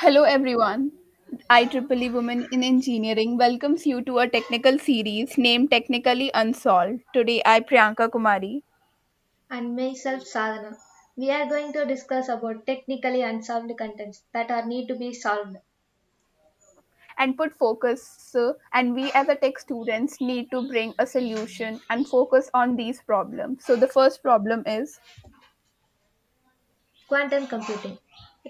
Hello everyone. IEEE Women in Engineering welcomes you to a technical series named Technically Unsolved. Today I Priyanka Kumari And myself Sadhana. We are going to discuss about technically unsolved contents that are need to be solved. and put focus and we as a tech students need to bring a solution and focus on these problems. So the first problem is Quantum computing.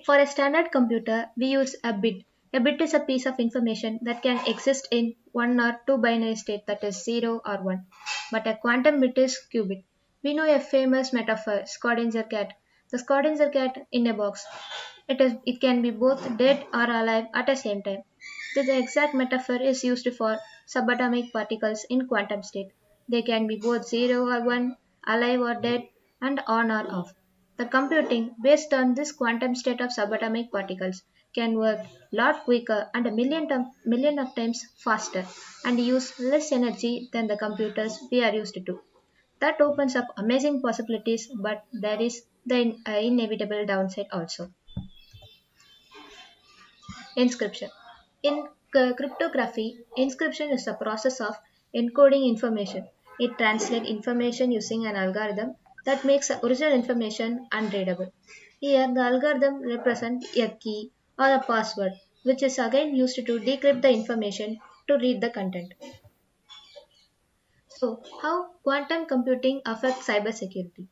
For a standard computer, we use a bit. A bit is a piece of information that can exist in one or two binary state that is 0 or 1. But a quantum bit is qubit. We know a famous metaphor, Schrodinger cat. The Schrodinger cat in a box. It can be both dead or alive at the same time. This exact metaphor is used for subatomic particles in quantum state. They can be both 0 or 1, alive or dead, and on or off. The computing based on this quantum state of subatomic particles can work a lot quicker and a million of times faster and use less energy than the computers we are used to. That opens up amazing possibilities, but there is the inevitable downside also. Inscription. In cryptography, inscription is the process of encoding information. It translates information using an algorithm that makes the original information unreadable. Here, the algorithm represents a key or a password, which is again used to decrypt the information to read the content. So, how quantum computing affects cybersecurity?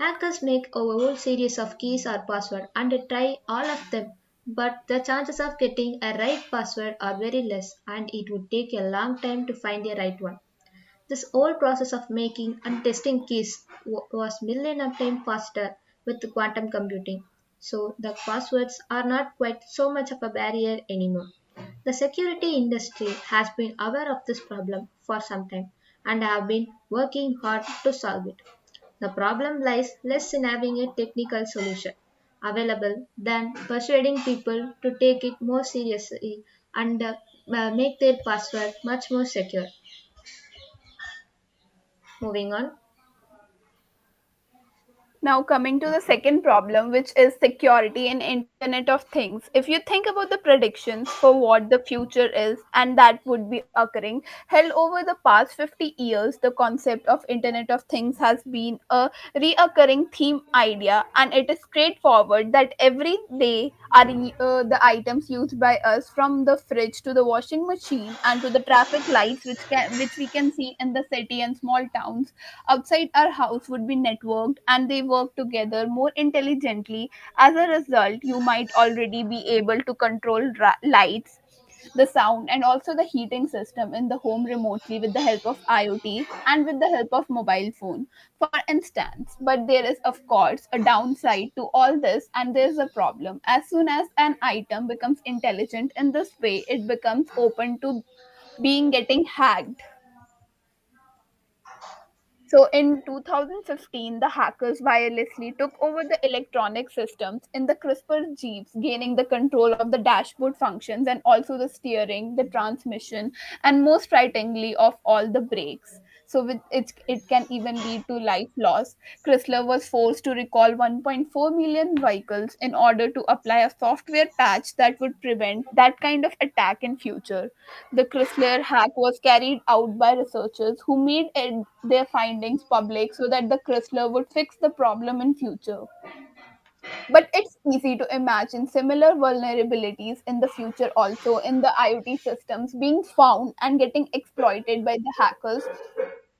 Hackers make a whole series of keys or passwords and they try all of them, but the chances of getting a right password are very less and it would take a long time to find the right one. This whole process of making and testing keys was million of times faster with quantum computing. So the passwords are not quite so much of a barrier anymore. The security industry has been aware of this problem for some time and have been working hard to solve it. The problem lies less in having a technical solution available than persuading people to take it more seriously and make their password much more secure. Moving on. Now, coming to the second problem, which is security in Internet of Things. If you think about the predictions for what the future is and that would be occurring, hell, over the past 50 years, the concept of Internet of Things has been a reoccurring theme idea, and it is straightforward that every day the items used by us, from the fridge to the washing machine and to the traffic lights, which we can see in the city and small towns outside our house, would be networked and they work together more intelligently. As a result, you might already be able to control lights, the sound, and also the heating system in the home remotely with the help of IoT and with the help of mobile phone, for instance. But there is, of course, a downside to all this, and there's a problem. As soon as an item becomes intelligent in this way, it becomes open to being getting hacked. So in 2015, the hackers wirelessly took over the electronic systems in the CRISPR Jeeps, gaining the control of the dashboard functions and also the steering, the transmission, and most frighteningly of all the brakes. So with it can even lead to life loss. Chrysler was forced to recall 1.4 million vehicles in order to apply a software patch that would prevent that kind of attack in future. The Chrysler hack was carried out by researchers who made their findings public so that the Chrysler would fix the problem in future. But it's easy to imagine similar vulnerabilities in the future also in the IoT systems being found and getting exploited by the hackers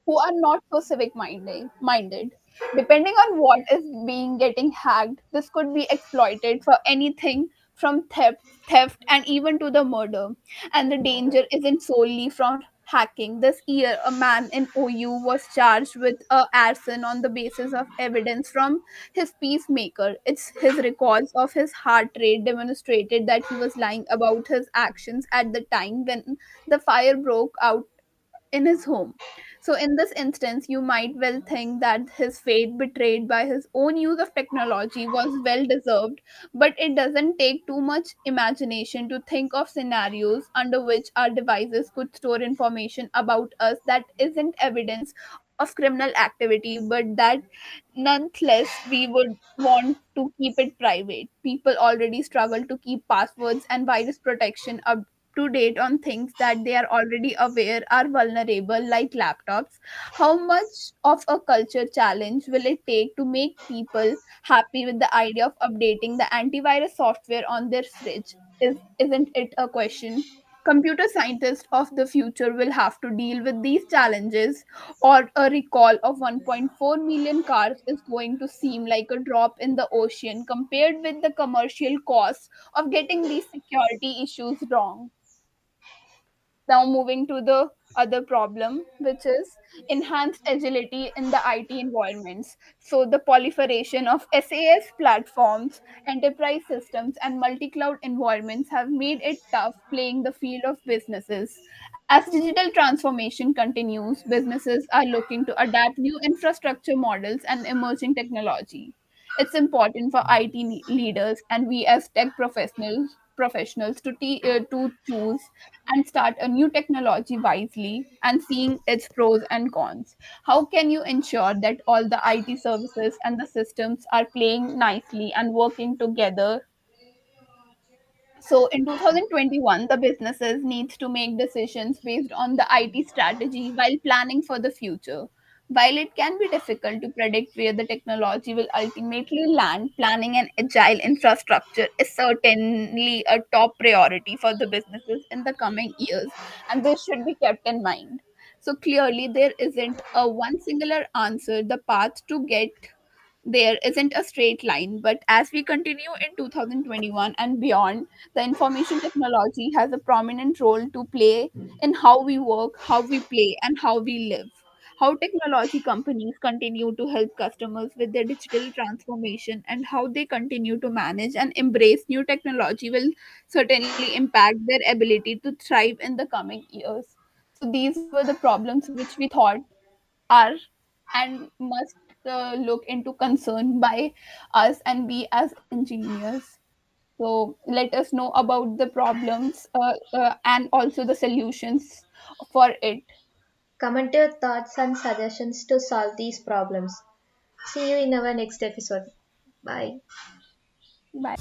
who are not so civic minded. Depending on what is being getting hacked, this could be exploited for anything from theft and even to the murder. And the danger isn't solely from hacking. This year, a man in OU was charged with arson on the basis of evidence from his peacemaker. It's his records of his heart rate demonstrated that he was lying about his actions at the time when the fire broke out in his home. So, in this instance, you might well think that his fate, betrayed by his own use of technology, was well deserved, but it doesn't take too much imagination to think of scenarios under which our devices could store information about us that isn't evidence of criminal activity, but that nonetheless we would want to keep it private. People already struggle to keep passwords and virus protection up to date on things that they are already aware are vulnerable, like laptops. How much of a culture challenge will it take to make people happy with the idea of updating the antivirus software on their fridge? Isn't it a question? Computer scientists of the future will have to deal with these challenges, or a recall of 1.4 million cars is going to seem like a drop in the ocean compared with the commercial costs of getting these security issues wrong. Now, moving to the other problem, which is enhanced agility in the IT environments. So, the proliferation of SaaS platforms, enterprise systems, and multi cloud environments have made it tough playing the field of businesses. As digital transformation continues, businesses are looking to adapt new infrastructure models and emerging technology. It's important for IT leaders and we as tech professionals to choose and start a new technology wisely and seeing its pros and cons. How can you ensure that all the IT services and the systems are playing nicely and working together? So in 2021, the businesses needs to make decisions based on the IT strategy while planning for the future. While it can be difficult to predict where the technology will ultimately land, planning an agile infrastructure is certainly a top priority for the businesses in the coming years, and this should be kept in mind. So clearly, there isn't a one singular answer. The path to get there isn't a straight line, but as we continue in 2021 and beyond, the information technology has a prominent role to play in how we work, how we play, and how we live. How technology companies continue to help customers with their digital transformation and how they continue to manage and embrace new technology will certainly impact their ability to thrive in the coming years. So, these were the problems which we thought are and must look into concern by us and we as engineers. So let us know about the problems and also the solutions for it. Comment your thoughts and suggestions to solve these problems. See you in our next episode. Bye. Bye.